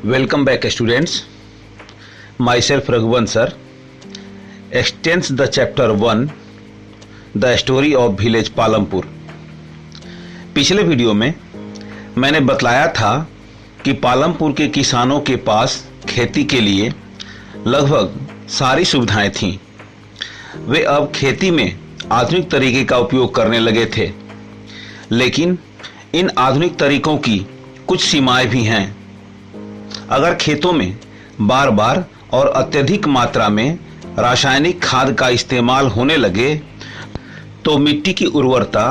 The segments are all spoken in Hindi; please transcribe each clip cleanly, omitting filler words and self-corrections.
Welcome back students. Myself Raghuvan sir extends the chapter 1 the story of village Palampur. पिछले वीडियो में मैंने बतलाया था कि पालमपुर के किसानों के पास खेती के लिए लगभग सारी सुविधाएं थीं। वे अब खेती में आधुनिक तरीके का उपयोग करने लगे थे, लेकिन इन आधुनिक तरीकों की कुछ सीमाएं भी हैं। अगर खेतों में बार बार और अत्यधिक मात्रा में रासायनिक खाद का इस्तेमाल होने लगे तो मिट्टी की उर्वरता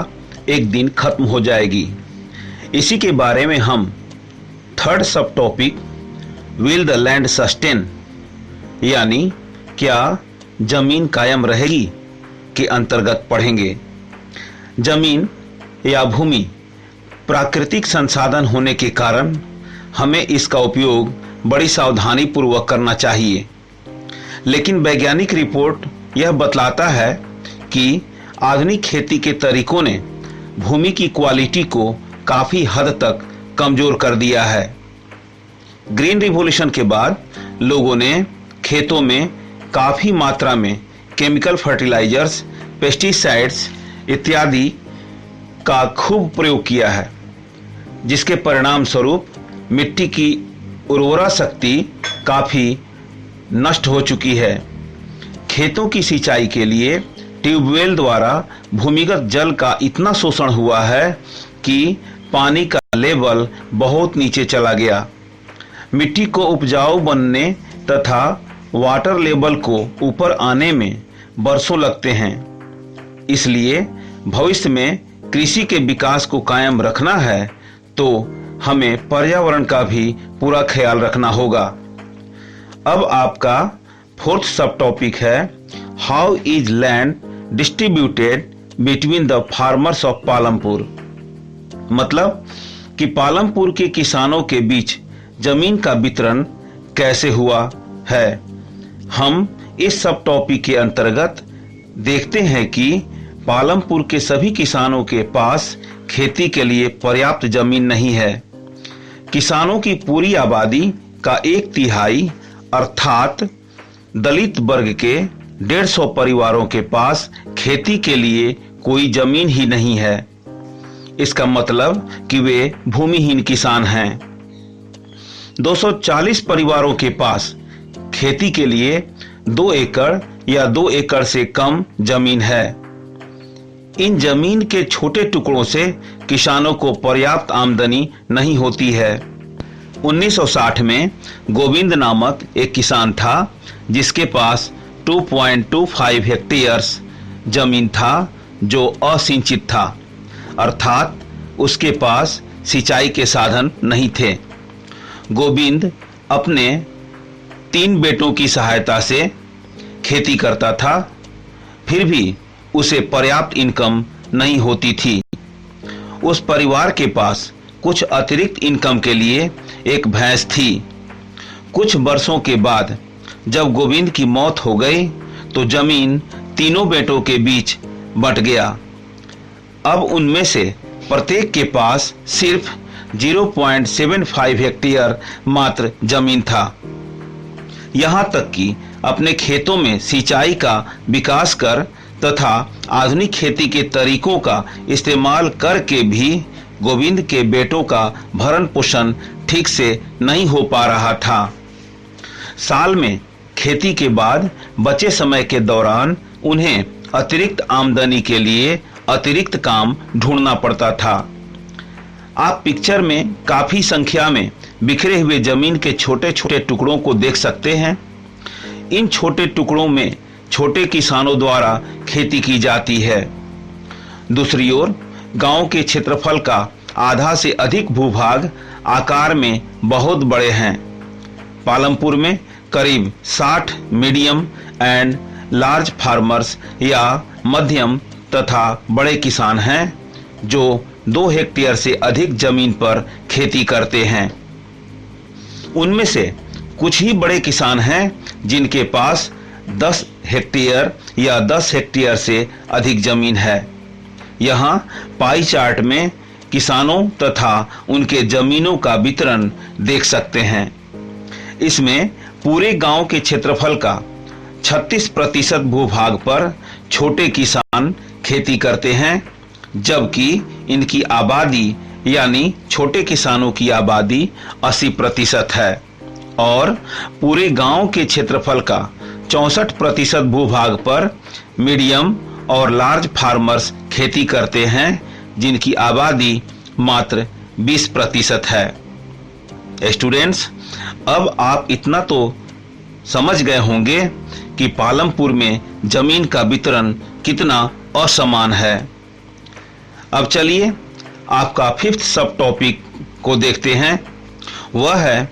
एक दिन खत्म हो जाएगी। इसी के बारे में हम थर्ड सब topic will the land sustain यानी क्या जमीन कायम रहेगी के अंतर्गत पढ़ेंगे। जमीन या भूमि प्राकृतिक संसाधन होने के कारण हमें इसका उपयोग बड़ी सावधानी पूर्वक करना चाहिए, लेकिन वैज्ञानिक रिपोर्ट यह बतलाता है कि आधुनिक खेती के तरीकों ने भूमि की क्वालिटी को काफी हद तक कमजोर कर दिया है। ग्रीन रिवॉल्यूशन के बाद लोगों ने खेतों में काफी मात्रा में केमिकल फर्टिलाइजर्स, पेस्टिसाइड्स इत्यादि का खूब प्रयोग किया है, जिसके परिणाम स्वरूप मिट्टी की उर्वरा शक्ति काफी नष्ट हो चुकी है। खेतों की सिंचाई के लिए ट्यूबवेल द्वारा भूमिगत जल का इतना शोषण हुआ है कि पानी का लेवल बहुत नीचे चला गया। मिट्टी को उपजाऊ बनने तथा वाटर लेवल को ऊपर आने में बरसों लगते हैं। इसलिए भविष्य में कृषि के विकास को कायम रखना है तो हमें पर्यावरण का भी पूरा ख्याल रखना होगा। अब आपका फोर्थ सब टॉपिक है how is land distributed between the farmers of Palampur. मतलब कि पालमपुर के किसानों के बीच जमीन का वितरण कैसे हुआ है। हम इस सब टॉपिक के अंतर्गत देखते हैं कि पालमपुर के सभी किसानों के पास खेती के लिए पर्याप्त जमीन नहीं है। किसानों की पूरी आबादी का 1/3 अर्थात दलित वर्ग के 150 परिवारों के पास खेती के लिए कोई जमीन ही नहीं है। इसका मतलब कि वे भूमिहीन किसान हैं। 240 परिवारों के पास खेती के लिए 2 एकड़ या 2 एकड़ से कम जमीन है। इन जमीन के छोटे टुकड़ों से किसानों को पर्याप्त आमदनी नहीं होती है। 1960 में गोविंद नामक एक किसान था जिसके पास 2.25 हेक्टेयर्स जमीन था जो असिंचित था, अर्थात उसके पास सिंचाई के साधन नहीं थे। गोविंद अपने 3 बेटों की सहायता से खेती करता था, फिर भी उसे पर्याप्त इनकम नहीं होती थी। उस परिवार के पास कुछ अतिरिक्त इनकम के लिए एक भैंस थी। कुछ वर्षों के बाद जब गोविंद की मौत हो गई तो जमीन तीनों बेटों के बीच बंट गया। अब उनमें से प्रत्येक के पास सिर्फ 0.75 हेक्टेयर मात्र जमीन था। यहाँ तक कि अपने खेतों में सिंचाई का विकास कर तथा आधुनिक खेती के तरीकों का इस्तेमाल करके भी गोविंद के बेटों का भरण पोषण ठीक से नहीं हो पा रहा था। साल में खेती के बाद बचे समय के दौरान उन्हें अतिरिक्त आमदनी के लिए अतिरिक्त काम ढूंढना पड़ता था। आप पिक्चर में काफी संख्या में बिखरे हुए जमीन के छोटे छोटे टुकड़ों को देख सकते हैं। इन छोटे टुकड़ों में छोटे किसानों द्वारा खेती की जाती है। दूसरी ओर गांव के क्षेत्रफल का आधा से अधिक भूभाग आकार में बहुत बड़े हैं। पालमपुर में करीब 60 मीडियम एंड लार्ज फार्मर्स या मध्यम तथा बड़े किसान हैं जो 2 हेक्टेयर से अधिक जमीन पर खेती करते हैं। उनमें से कुछ ही बड़े किसान हैं जिनके पास 10 हेक्टेयर या 10 हेक्टेयर से अधिक जमीन है। यहाँ पाई चार्ट में किसानों तथा उनके जमीनों का वितरण देख सकते हैं। इसमें पूरे गांव के क्षेत्रफल का 36% भूभाग पर छोटे किसान खेती करते हैं, जबकि इनकी आबादी यानी छोटे किसानों की आबादी 80% है और पूरे गांव के क्षेत्रफल का 64% भूभाग पर मीडियम और लार्ज फार्मर्स खेती करते हैं, जिनकी आबादी मात्र 20% है। स्टूडेंट्स, अब आप इतना तो समझ गए होंगे कि पालमपुर में जमीन का वितरण कितना असमान है। अब चलिए आपका 5th सब टॉपिक को देखते हैं। वह है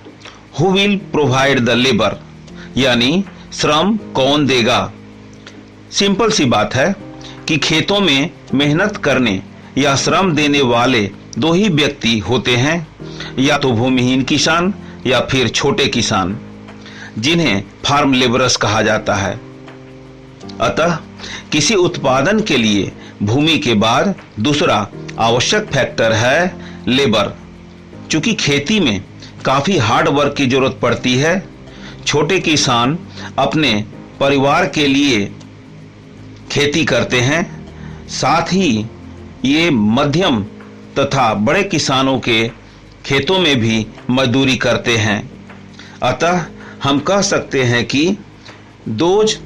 who will provide the labour, यानी श्रम कौन देगा। सिंपल सी बात है कि खेतों में मेहनत करने या श्रम देने वाले दो ही व्यक्ति होते हैं, या तो भूमिहीन किसान या फिर छोटे किसान, जिन्हें फार्म लेबरर्स कहा जाता है। अतः किसी उत्पादन के लिए भूमि के बाद दूसरा आवश्यक फैक्टर है लेबर। चूंकि खेती में काफी हार्ड वर्क की जरूरत पड़ती है, छोटे किसान अपने परिवार के लिए खेती करते हैं, साथ ही ये मध्यम तथा बड़े किसानों के खेतों में भी मजदूरी करते हैं। अतः हम कह सकते हैं कि those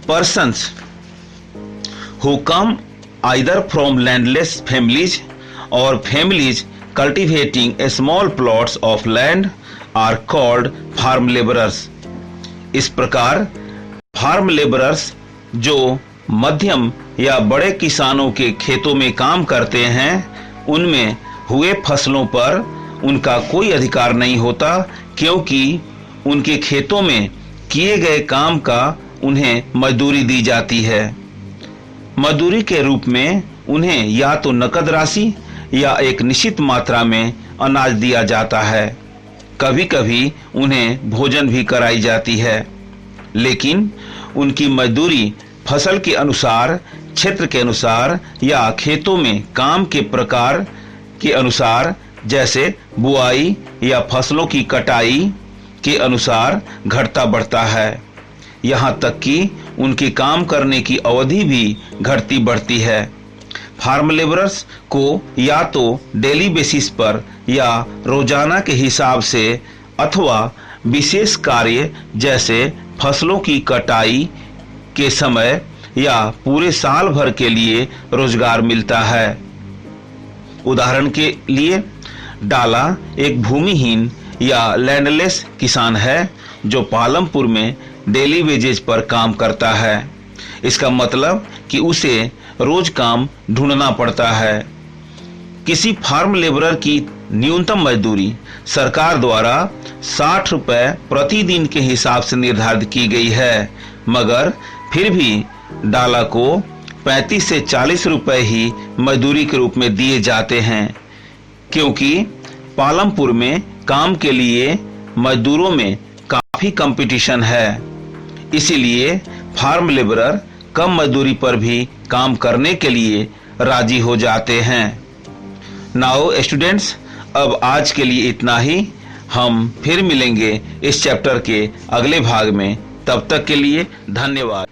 persons who come either from landless families or families cultivating a small plots of land are called farm laborers। इस प्रकार फार्म लेबरर्स जो मध्यम या बड़े किसानों के खेतों में काम करते हैं, उनमें हुए फसलों पर उनका कोई अधिकार नहीं होता, क्योंकि उनके खेतों में किए गए काम का उन्हें मजदूरी दी जाती है। मजदूरी के रूप में उन्हें या तो नकद राशि या एक निश्चित मात्रा में अनाज दिया जाता है। कभी कभी उन्हें भोजन भी कराई जाती है, लेकिन उनकी मजदूरी फसल के अनुसार, क्षेत्र के अनुसार या खेतों में काम के प्रकार के अनुसार, जैसे बुआई या फसलों की कटाई के अनुसार घटता बढ़ता है। यहाँ तक कि उनके काम करने की अवधि भी घटती बढ़ती है। फार्म लेबरर्स को या तो डेली बेसिस पर या रोजाना के हिसाब से अथवा विशेष कार्य जैसे फसलों की कटाई के समय या पूरे साल भर के लिए रोजगार मिलता है। उदाहरण के लिए डाला एक भूमिहीन या लैंडलेस किसान है जो पालमपुर में डेली वेजेज पर काम करता है। इसका मतलब कि उसे रोज काम ढूंढना पड़ता है। किसी फार्म लेबरर की न्यूनतम मजदूरी सरकार द्वारा 60 रुपए प्रतिदिन के हिसाब से निर्धारित की गई है, मगर फिर भी डाला को 35 से 40 रुपए ही मजदूरी के रूप में दिए जाते हैं, क्योंकि पालमपुर में काम के लिए मजदूरों में काफी कंपटीशन है। इसीलिए फार्म लेबरर कम मजदूरी पर भी काम करने के लिए राजी हो जाते हैं। नाउ स्टूडेंट्स, अब आज के लिए इतना ही। हम फिर मिलेंगे इस चैप्टर के अगले भाग में। तब तक के लिए धन्यवाद।